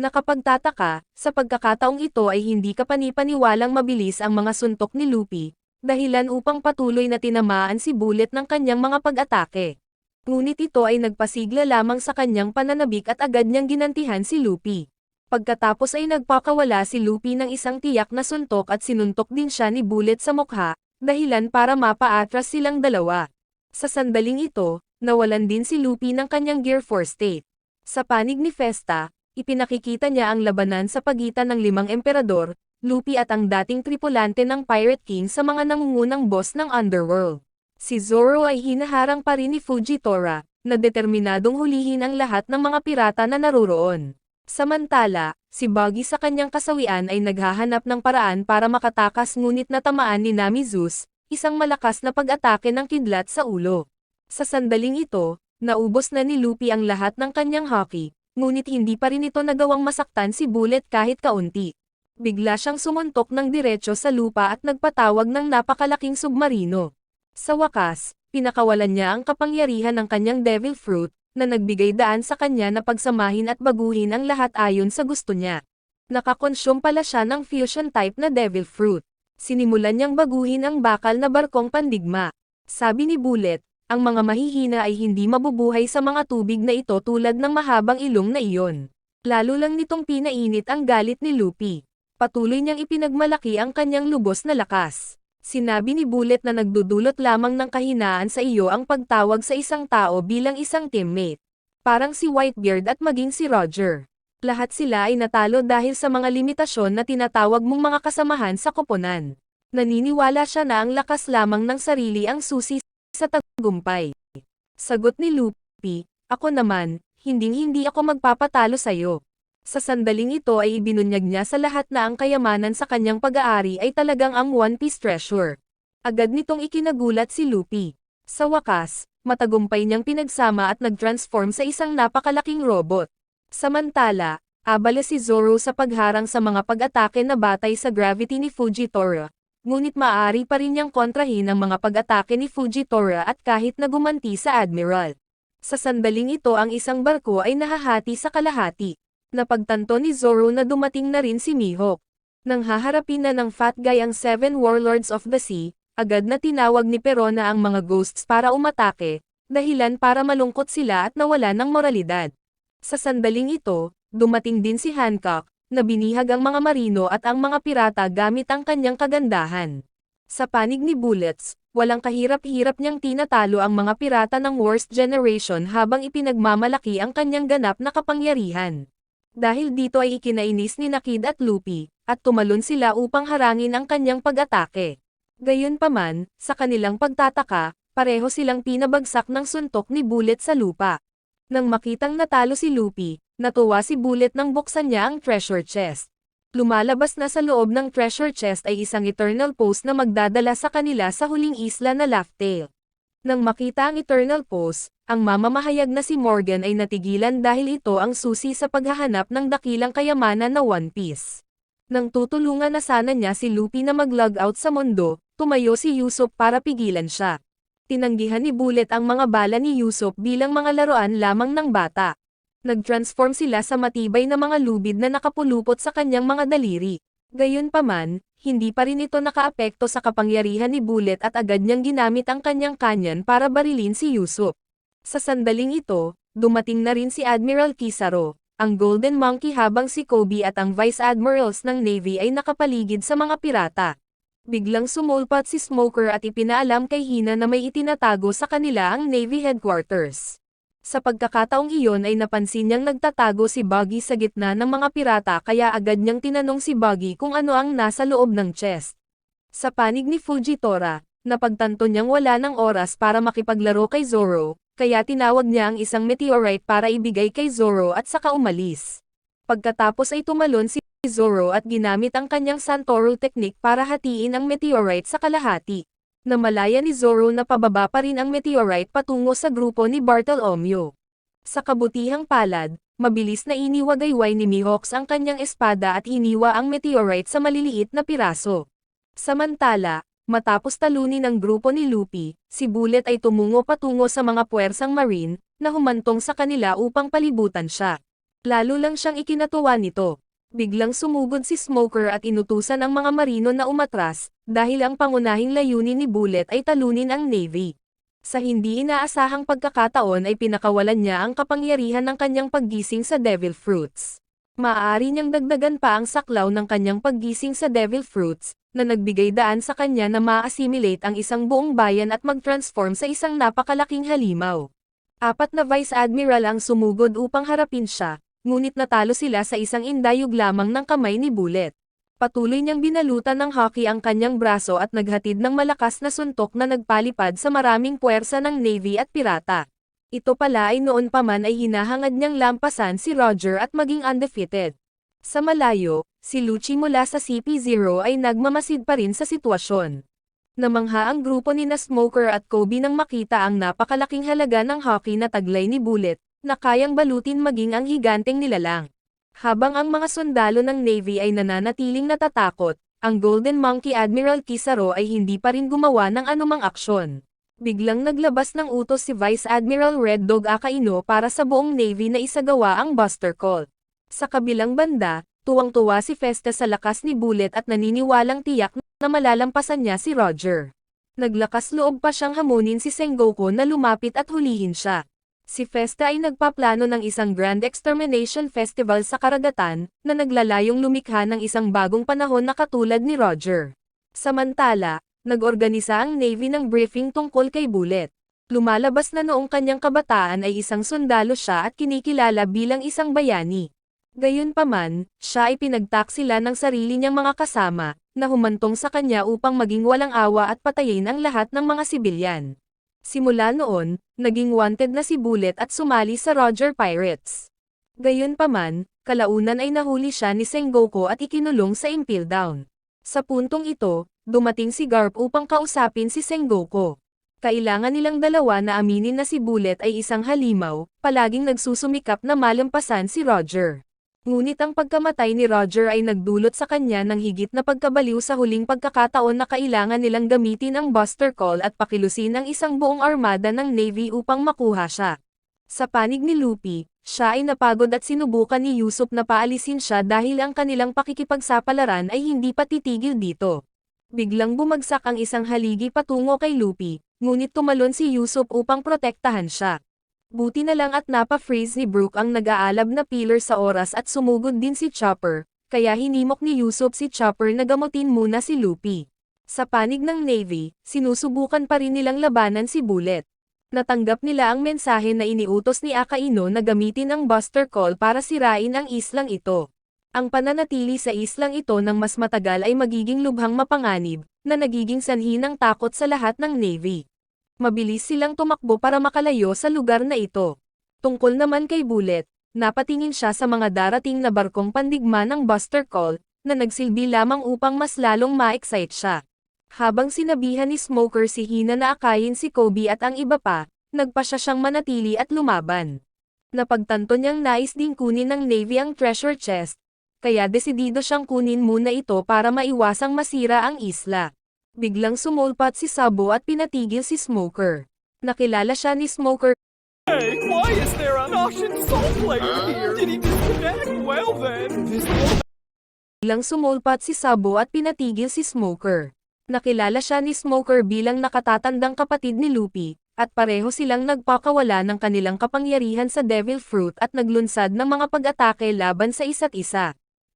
Nakapagtataka, sa pagkakataong ito ay hindi kapani-paniwalang mabilis ang mga suntok ni Luffy, dahilan upang patuloy na tinamaan si Bullet ng kanyang mga pag-atake. Ngunit ito ay nagpasigla lamang sa kanyang pananabik at agad niyang ginantihan si Luffy. Pagkatapos ay nagpakawala si Luffy ng isang tiyak na suntok at sinuntok din siya ni Bullet sa mukha, dahilan para mapaatras silang dalawa. Sa sandaling ito, nawalan din si Luffy ng kanyang Gear 4 state. Sa panig ni Festa, ipinakikita niya ang labanan sa pagitan ng 5 emperador, Luffy at ang dating tripulante ng Pirate King sa mga nangungunang boss ng Underworld. Si Zoro ay hinaharang pa rin ni Fujitora, na determinadong hulihin ang lahat ng mga pirata na naruroon. Samantala, si Buggy sa kanyang kasawian ay naghahanap ng paraan para makatakas ngunit natamaan ni Nami Zeus, isang malakas na pag-atake ng kidlat sa ulo. Sa sandaling ito, naubos na ni Luffy ang lahat ng kanyang haki, ngunit hindi pa rin ito nagawang masaktan si Bullet kahit kaunti. Bigla siyang sumuntok ng diretso sa lupa at nagpatawag ng napakalaking submarino. Sa wakas, pinakawalan niya ang kapangyarihan ng kanyang Devil Fruit, na nagbigay daan sa kanya na pagsamahin at baguhin ang lahat ayon sa gusto niya. Nakakonsume pala siya ng fusion type na Devil Fruit. Sinimulan niyang baguhin ang bakal na barkong pandigma. Sabi ni Bullet, ang mga mahihina ay hindi mabubuhay sa mga tubig na ito tulad ng mahabang ilong na iyon. Lalo lang nitong pinainit ang galit ni Luffy. Patuloy niyang ipinagmalaki ang kanyang lubos na lakas. Sinabi ni Bullet na nagdudulot lamang ng kahinaan sa iyo ang pagtawag sa isang tao bilang isang teammate. Parang si Whitebeard at maging si Roger. Lahat sila ay natalo dahil sa mga limitasyon na tinatawag mong mga kasamahan sa koponan. Naniniwala siya na ang lakas lamang ng sarili ang susi sa tagumpay. Sagot ni Luffy, ako naman, hindi ako magpapatalo sa'yo. Sa sandaling ito ay ibinunyag niya sa lahat na ang kayamanan sa kanyang pag-aari ay talagang ang One Piece treasure. Agad nitong ikinagulat si Luffy. Sa wakas, matagumpay niyang pinagsama at nag-transform sa isang napakalaking robot. Samantala, abala si Zoro sa pagharang sa mga pag-atake na batay sa gravity ni Fujitora. Ngunit maaari pa rin niyang kontrahin ang mga pag-atake ni Fujitora at kahit na gumanti sa Admiral. Sa sandaling ito ang isang barko ay nahahati sa kalahati. Napagtanto ni Zoro na dumating na rin si Mihawk. Nang haharapin na ng Fat Guy ang 7 Warlords of the Sea, agad na tinawag ni Perona ang mga ghosts para umatake, dahilan para malungkot sila at nawala ng moralidad. Sa sandaling ito, dumating din si Hancock, na binihag ang mga marino at ang mga pirata gamit ang kanyang kagandahan. Sa panig ni Bullets, walang kahirap-hirap niyang tinatalo ang mga pirata ng Worst Generation habang ipinagmamalaki ang kanyang ganap na kapangyarihan. Dahil dito ay ikinainis ni Kid at Luffy, at tumalon sila upang harangin ang kanyang pag-atake. Gayunpaman, sa kanilang pagtataka, pareho silang pinabagsak ng suntok ni Bullet sa lupa. Nang makitang natalo si Luffy, natuwa si Bullet nang buksan niya ang treasure chest. Lumalabas na sa loob ng treasure chest ay isang Eternal Post na magdadala sa kanila sa huling isla na Laugh Tale. Nang makita ang Eternal Post, ang mamamahayag na si Morgan ay natigilan dahil ito ang susi sa paghahanap ng dakilang kayamanan na One Piece. Nang tutulungan na sana niya si Luffy na mag-log out sa mundo, tumayo si Usopp para pigilan siya. Tinanggihan ni Bullet ang mga bala ni Usopp bilang mga laruan lamang ng bata. Nag-transform sila sa matibay na mga lubid na nakapulupot sa kanyang mga daliri. Gayunpaman, hindi pa rin ito nakaapekto sa kapangyarihan ni Bullet at agad niyang ginamit ang kanyang kanyan para barilin si Usopp. Sa sandaling ito, dumating na rin si Admiral Kizaru, ang Golden Monkey habang si Kobe at ang Vice Admirals ng Navy ay nakapaligid sa mga pirata. Biglang sumulpat si Smoker at ipinaalam kay Hina na may itinatago sa kanila ang Navy Headquarters. Sa pagkakataong iyon ay napansin niyang nagtatago si Buggy sa gitna ng mga pirata kaya agad niyang tinanong si Buggy kung ano ang nasa loob ng chest. Sa panig ni Fujitora, napagtanto niyang wala ng oras para makipaglaro kay Zoro, kaya tinawag niya ang isang meteorite para ibigay kay Zoro at saka umalis. Pagkatapos ay tumalon si Zoro at ginamit ang kanyang Santoro technique para hatiin ang meteorite sa kalahati. Namalaya ni Zoro na pababa pa rin ang meteorite patungo sa grupo ni Bartolomeo. Sa kabutihang palad, mabilis na iniwagayway ni Mihawk ang kanyang espada at hiniwa ang meteorite sa maliliit na piraso. Samantala, matapos talunin ang grupo ni Luffy, si Bullet ay tumungo patungo sa mga puwersang marine, na humantong sa kanila upang palibutan siya. Lalo lang siyang ikinatuwa nito. Biglang sumugod si Smoker at inutusan ang mga marino na umatras, dahil ang pangunahing layunin ni Bullet ay talunin ang Navy. Sa hindi inaasahang pagkakataon ay pinakawalan niya ang kapangyarihan ng kanyang paggising sa Devil Fruits. Maaari niyang dagdagan pa ang saklaw ng kanyang paggising sa Devil Fruits, na nagbigay daan sa kanya na ma-assimilate ang isang buong bayan at mag-transform sa isang napakalaking halimaw. 4 na Vice Admiral ang sumugod upang harapin siya, ngunit natalo sila sa isang indayog lamang ng kamay ni Bullet. Patuloy niyang binalutan ng hockey ang kanyang braso at naghatid ng malakas na suntok na nagpalipad sa maraming puwersa ng Navy at pirata. Ito pala ay noon pa man ay hinahangad niyang lampasan si Roger at maging undefeated. Sa malayo, si Lucci mula sa CP0 ay nagmamasid pa rin sa sitwasyon. Namangha ang grupo ni na Smoker at Kobe nang makita ang napakalaking halaga ng hockey na taglay ni Bullet, na kayang balutin maging ang higanteng nilalang. Habang ang mga sundalo ng Navy ay nananatiling natatakot, ang Golden Monkey Admiral Kizaru ay hindi pa rin gumawa ng anumang aksyon. Biglang naglabas ng utos si Vice Admiral Red Dog Akaino para sa buong Navy na isagawa ang Buster Call. Sa kabilang banda, tuwang-tuwa si Festa sa lakas ni Bullet at naniniwalang tiyak na malalampasan niya si Roger. Naglakas loob pa siyang hamunin si Sengoku na lumapit at hulihin siya. Si Festa ay nagpaplano ng isang Grand Extermination Festival sa karagatan, na naglalayong lumikha ng isang bagong panahon na katulad ni Roger. Samantala, nag-organisa ang Navy ng briefing tungkol kay Bullet. Lumalabas na noong kanyang kabataan ay isang sundalo siya at kinikilala bilang isang bayani. Gayunpaman, siya ay pinagtaksila ng sarili niyang mga kasama, na humantong sa kanya upang maging walang awa at patayin ang lahat ng mga sibilyan. Simula noon, naging wanted na si Bullet at sumali sa Roger Pirates. Gayunpaman, kalaunan ay nahuli siya ni Sengoku at ikinulong sa Impel Down. Sa puntong ito, dumating si Garp upang kausapin si Sengoku. Kailangan nilang dalawa na aminin na si Bullet ay isang halimaw, palaging nagsusumikap na malampasan si Roger. Ngunit ang pagkamatay ni Roger ay nagdulot sa kanya ng higit na pagkabaliw sa huling pagkakataon na kailangan nilang gamitin ang Buster Call at pakilusin ang isang buong armada ng Navy upang makuha siya. Sa panig ni Luffy, siya ay napagod at sinubukan ni Usopp na paalisin siya dahil ang kanilang pakikipagsapalaran ay hindi pa titigil dito. Biglang bumagsak ang isang haligi patungo kay Luffy, ngunit tumalon si Usopp upang protektahan siya. Buti na lang at napa-freeze ni Brook ang nag-aalab na pillar sa oras at sumugod din si Chopper, kaya hinimok ni Usopp si Chopper na gamutin muna si Luffy. Sa panig ng Navy, sinusubukan pa rin nilang labanan si Bullet. Natanggap nila ang mensahe na iniutos ni Akaino na gamitin ang Buster Call para sirain ang islang ito. Ang pananatili sa islang ito ng mas matagal ay magiging lubhang mapanganib, na nagiging sanhi ng takot sa lahat ng Navy. Mabilis silang tumakbo para makalayo sa lugar na ito. Tungkol naman kay Bullet, napatingin siya sa mga darating na barkong pandigma ng Buster Call, na nagsilbi lamang upang mas lalong ma-excite siya. Habang sinabihan ni Smoker si Hina na akayin si Kobe at ang iba pa, nagpasya siyang manatili at lumaban. Napagtanto niyang nais ding kunin ng Navy ang treasure chest, kaya desidido siyang kunin muna ito para maiwasang masira ang isla. Biglang sumulpat si Sabo at pinatigil si Smoker. Nakilala siya ni Smoker. Hey, why is there an Ocean Soul player here? Did he disconnect? Well then, this will... Biglang sumulpat si Sabo at pinatigil si Smoker. Nakilala siya ni Smoker bilang nakatatandang kapatid ni Luffy, at pareho silang nagpakawala ng kanilang kapangyarihan sa Devil Fruit at naglunsad ng mga pag-atake laban sa isa't isa.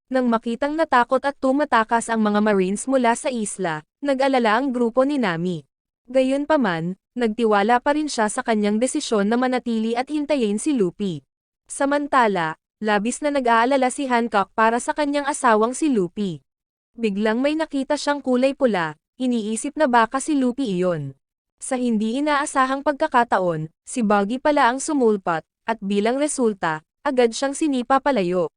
Nang makitang natakot at tumatakas ang mga Marines mula sa isla, nag-alala ang grupo ni Nami. Gayunpaman, nagtiwala pa rin siya sa kanyang desisyon na manatili at hintayin si Luffy. Samantala, labis na nag-aalala si Hancock para sa kanyang asawang si Luffy. Biglang may nakita siyang kulay pula, iniisip na baka si Luffy iyon. Sa hindi inaasahang pagkakataon, si Buggy pala ang sumulpat, at bilang resulta, agad siyang sinipa palayo.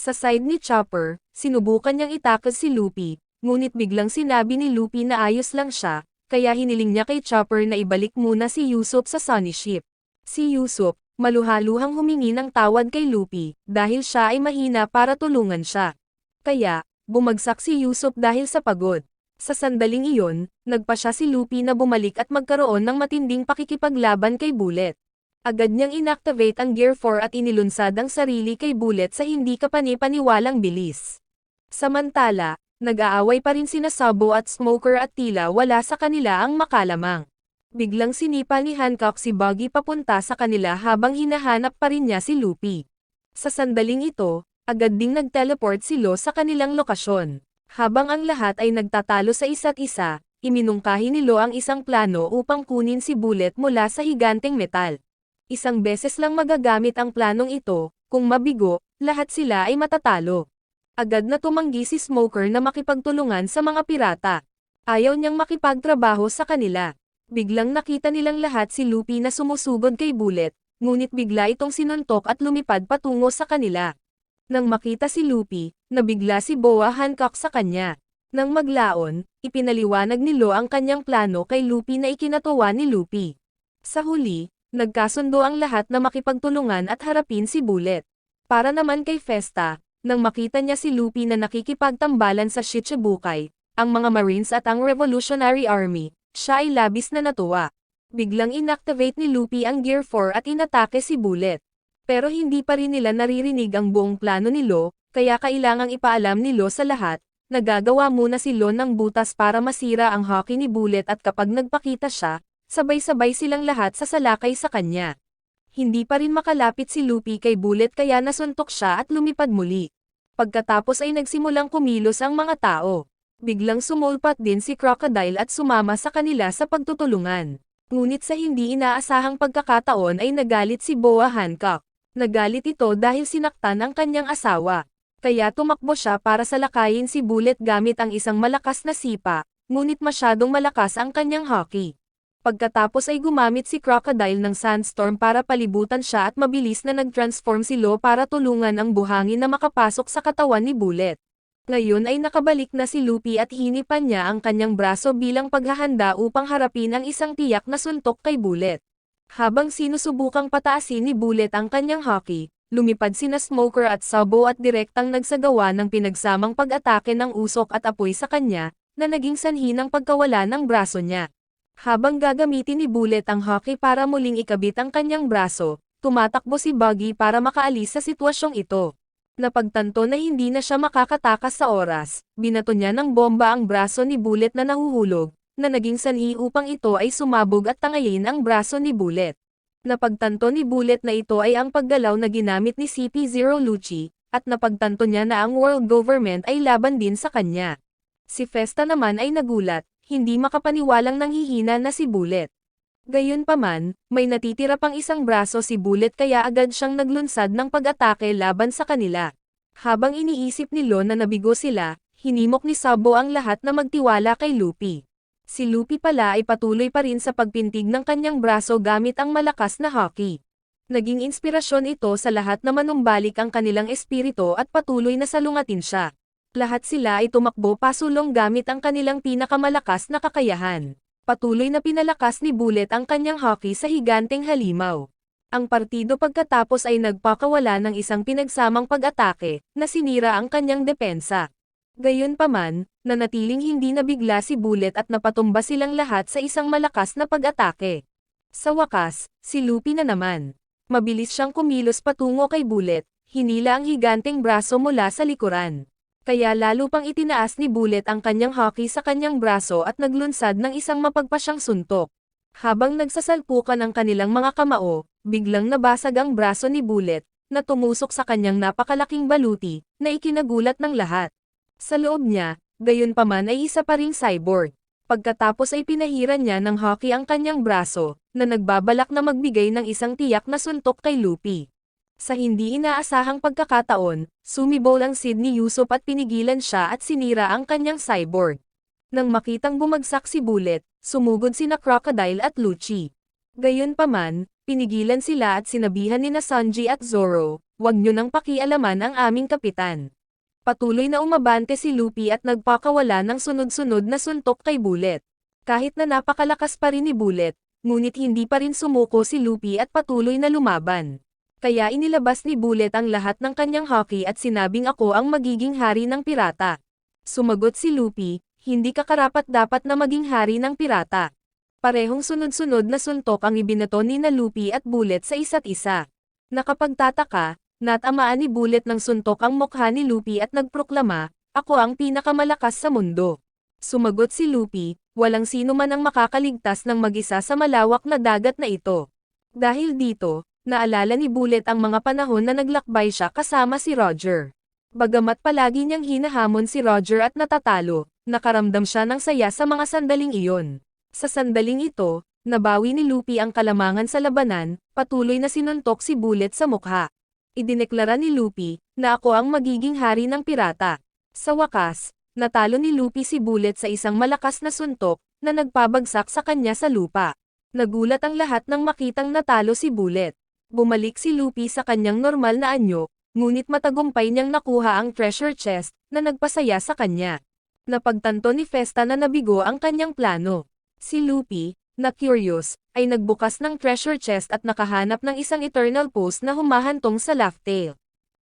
Sa side ni Chopper, sinubukan niyang itakas si Luffy, ngunit biglang sinabi ni Luffy na ayos lang siya, kaya hiniling niya kay Chopper na ibalik muna si Usopp sa Sunny Ship. Si Usopp, maluhaluhang humingi ng tawad kay Luffy, dahil siya ay mahina para tulungan siya. Kaya, bumagsak si Usopp dahil sa pagod. Sa sandaling iyon, nagpasya si Luffy na bumalik at magkaroon ng matinding pakikipaglaban kay Bullet. Agad niyang inactivate ang Gear 4 at inilunsad ang sarili kay Bullet sa hindi kapani-paniwalang bilis. Samantala, nag-aaway pa rin sina Sabo at Smoker at tila wala sa kanila ang makalamang. Biglang sinipa ni Hancock si Buggy papunta sa kanila habang hinahanap pa rin niya si Luffy. Sa sandaling ito, agad ding nag-teleport si Lo sa kanilang lokasyon. Habang ang lahat ay nagtatalo sa isa't isa, iminungkahi ni Lo ang isang plano upang kunin si Bullet mula sa higanteng metal. Isang beses lang magagamit ang planong ito, kung mabigo, lahat sila ay matatalo. Agad na tumanggi si Smoker na makipagtulungan sa mga pirata. Ayaw niyang makipagtrabaho sa kanila. Biglang nakita nilang lahat si Luffy na sumusugod kay Bullet, ngunit bigla itong sinuntok at lumipad patungo sa kanila. Nang makita si Luffy, nabigla si Boa Hancock sa kanya. Nang maglaon, ipinaliwanag ni Lo ang kanyang plano kay Luffy na ikinatuwa ni Luffy. Sa huli, nagkasundo ang lahat na makipagtulungan at harapin si Bullet. Para naman kay Festa, nang makita niya si Luffy na nakikipagtambalan sa Shichibukai, ang mga Marines at ang Revolutionary Army, siya ay labis na natuwa. Biglang inactivate ni Luffy ang Gear 4 at inatake si Bullet. Pero hindi pa rin nila naririnig ang buong plano ni Lo, kaya kailangang ipaalam ni Lo sa lahat. Nagagawa muna si Lo ng butas para masira ang hockey ni Bullet at kapag nagpakita siya, sabay-sabay silang lahat sasalakay sa kanya. Hindi pa rin makalapit si Luffy kay Bullet kaya nasuntok siya at lumipad muli. Pagkatapos ay nagsimulang kumilos ang mga tao. Biglang sumulpat din si Crocodile at sumama sa kanila sa pagtutulungan. Ngunit sa hindi inaasahang pagkakataon ay nagalit si Boa Hancock. Nagalit ito dahil sinaktan ang kanyang asawa. Kaya tumakbo siya para salakayin si Bullet gamit ang isang malakas na sipa, ngunit masyadong malakas ang kanyang hockey. Pagkatapos ay gumamit si Crocodile ng Sandstorm para palibutan siya at mabilis na nag-transform si Lo para tulungan ang buhangin na makapasok sa katawan ni Bullet. Ngayon ay nakabalik na si Luffy at hinipan niya ang kanyang braso bilang paghahanda upang harapin ang isang tiyak na suntok kay Bullet. Habang sinusubukang pataasin ni Bullet ang kanyang hockey, lumipad sina Smoker at Sabo at direktang nagsagawa ng pinagsamang pag-atake ng usok at apoy sa kanya, na naging sanhi ng pagkawala ng braso niya. Habang gagamitin ni Bullet ang hockey para muling ikabit ang kanyang braso, tumatakbo si Buggy para makaalis sa sitwasyong ito. Napagtanto na hindi na siya makakatakas sa oras, binato niya ng bomba ang braso ni Bullet na nahuhulog, na naging sanhi upang ito ay sumabog at tangayin ang braso ni Bullet. Napagtanto ni Bullet na ito ay ang paggalaw na ginamit ni CP0 Lucci, at napagtanto niya na ang world government ay laban din sa kanya. Si Festa naman ay nagulat, hindi makapaniwalang nanghihina na si Bullet. Gayunpaman, may natitira pang isang braso si Bullet kaya agad siyang naglunsad ng pag-atake laban sa kanila. Habang iniisip ni Lo na nabigo sila, hinimok ni Sabo ang lahat na magtiwala kay Luffy. Si Luffy pala ay patuloy pa rin sa pagpintig ng kanyang braso gamit ang malakas na hockey. Naging inspirasyon ito sa lahat na manumbalik ang kanilang espiritu at patuloy na salungatin siya. Lahat sila ay tumakbo pasulong gamit ang kanilang pinakamalakas na kakayahan. Patuloy na pinalakas ni Bullet ang kanyang hockey sa higanteng halimaw. Ang partido pagkatapos ay nagpakawala ng isang pinagsamang pag-atake, na sinira ang kanyang depensa. Gayunpaman, nanatiling hindi nabigla si Bullet at napatumba silang lahat sa isang malakas na pag-atake. Sa wakas, si Luffy na naman. Mabilis siyang kumilos patungo kay Bullet, hinila ang higanteng braso mula sa likuran. Kaya lalo pang itinaas ni Bullet ang kanyang hockey sa kanyang braso at naglunsad ng isang mapagpasyang suntok. Habang nagsasalpukan ang kanilang mga kamao, biglang nabasag ang braso ni Bullet, na tumusok sa kanyang napakalaking baluti, na ikinagulat ng lahat. Sa loob niya, gayunpaman ay isa pa ring cyborg. Pagkatapos ay pinahiran niya ng hockey ang kanyang braso, na nagbabalak na magbigay ng isang tiyak na suntok kay Luffy. Sa hindi inaasahang pagkakataon, sumibol ang Sid ni Usopp at pinigilan siya at sinira ang kanyang cyborg. Nang makitang bumagsak si Bullet, sumugod sina Crocodile at Lucci. Gayunpaman, pinigilan sila at sinabihan nina Sanji at Zoro, "Huwag niyo nang pakialaman ang aming kapitan." Patuloy na umabante si Luffy at nagpakawala ng sunod-sunod na suntok kay Bullet. Kahit na napakalakas pa rin ni Bullet, ngunit hindi pa rin sumuko si Luffy at patuloy na lumaban. Kaya inilabas ni Bullet ang lahat ng kanyang hockey at sinabing ako ang magiging hari ng pirata. Sumagot si Luffy, hindi ka karapat-dapat na maging hari ng pirata. Parehong sunod-sunod na suntok ang ibinato ni Luffy at Bullet sa isa't isa. Nakapagtataka, natamaan ni Bullet ng suntok ang mukha ni Luffy at nagproklama, "Ako ang pinakamalakas sa mundo." Sumagot si Luffy, "Walang sino man ang makakaligtas ng mag-isa sa malawak na dagat na ito." Dahil dito, naalala ni Bullet ang mga panahon na naglakbay siya kasama si Roger. Bagamat palagi niyang hinahamon si Roger at natatalo, nakaramdam siya ng saya sa mga sandaling iyon. Sa sandaling ito, nabawi ni Luffy ang kalamangan sa labanan, patuloy na sinuntok si Bullet sa mukha. Idineklara ni Luffy, na ako ang magiging hari ng pirata. Sa wakas, natalo ni Luffy si Bullet sa isang malakas na suntok, na nagpabagsak sa kanya sa lupa. Nagulat ang lahat nang makitang natalo si Bullet. Bumalik si Luffy sa kanyang normal na anyo, ngunit matagumpay niyang nakuha ang treasure chest, na nagpasaya sa kanya. Napagtanto ni Festa na nabigo ang kanyang plano. Si Luffy, na curious, ay nagbukas ng treasure chest at nakahanap ng isang eternal pose na humahantong sa Laugh Tale.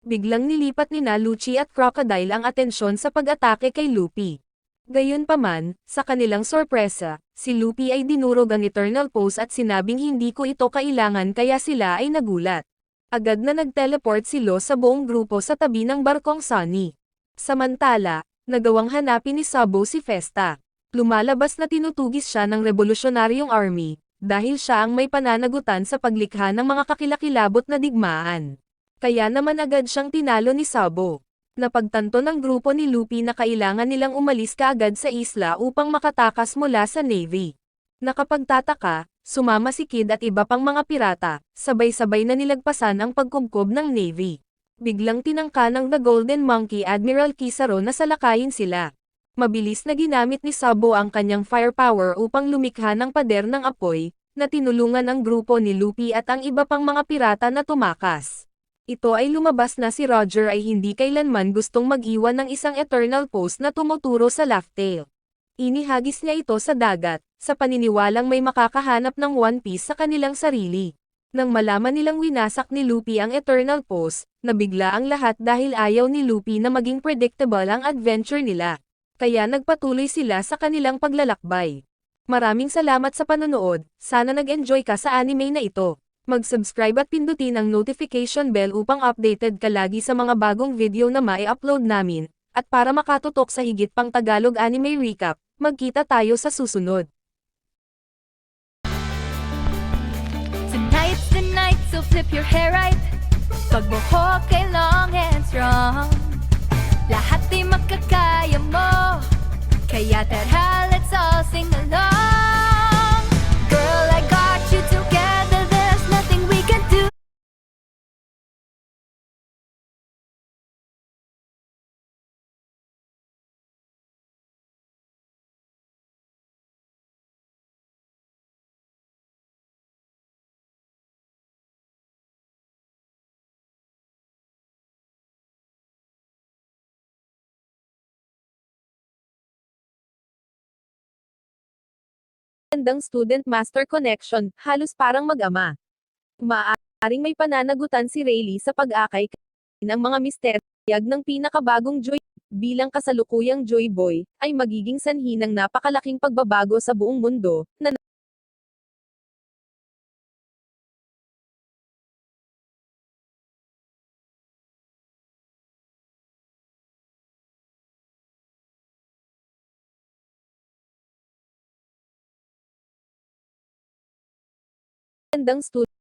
Biglang nilipat ni Lucci at Crocodile ang atensyon sa pag-atake kay Luffy. Gayunpaman, sa kanilang sorpresa, si Luffy ay dinurog ang eternal pose at sinabing hindi ko ito kailangan kaya sila ay nagulat. Agad na nag-teleport si Lo sa buong grupo sa tabi ng barkong Sunny. Samantala, nagawang hanapin ni Sabo si Festa. Lumalabas na tinutugis siya ng revolusyonaryong army, dahil siya ang may pananagutan sa paglikha ng mga kakilakilabot na digmaan. Kaya naman agad siyang tinalo ni Sabo. Napagtanto ng grupo ni Luffy na kailangan nilang umalis kaagad sa isla upang makatakas mula sa Navy. Nakapagtataka, sumama si Kid at iba pang mga pirata, sabay-sabay na nilagpasan ang pagkubkob ng Navy. Biglang tinangka ng The Golden Monkey Admiral Kizaru na salakayin sila. Mabilis na ginamit ni Sabo ang kanyang firepower upang lumikha ng pader ng apoy, na tinulungan ang grupo ni Luffy at ang iba pang mga pirata na tumakas. Ito ay lumabas na si Roger ay hindi kailanman gustong mag-iwan ng isang eternal pose na tumuturo sa Laugh Tale. Inihagis niya ito sa dagat, sa paniniwalang may makakahanap ng One Piece sa kanilang sarili. Nang malaman nilang winasak ni Luffy ang eternal pose, nabigla ang lahat dahil ayaw ni Luffy na maging predictable ang adventure nila. Kaya nagpatuloy sila sa kanilang paglalakbay. Maraming salamat sa panonood, sana nag-enjoy ka sa anime na ito. Mag-subscribe at pindutin ang notification bell upang updated ka lagi sa mga bagong video na mai-upload namin, at para makatutok sa higit pang Tagalog anime recap, magkita tayo sa susunod. Tonight's the night, so flip your hair right. Pagbuhok ay long and strong. Lahat ay makakaya mo. Kaya tara, let's all sing along. Girl, I got you together, there's nothing we can do. Magandang student-master connection, halos parang mag-ama. Maaaring may pananagutan si Rayleigh sa pag-akay ng mga misteryag ng pinakabagong Joy bilang kasalukuyang Joy Boy, ay magiging sanhi ng napakalaking pagbabago sa buong mundo, na magandang student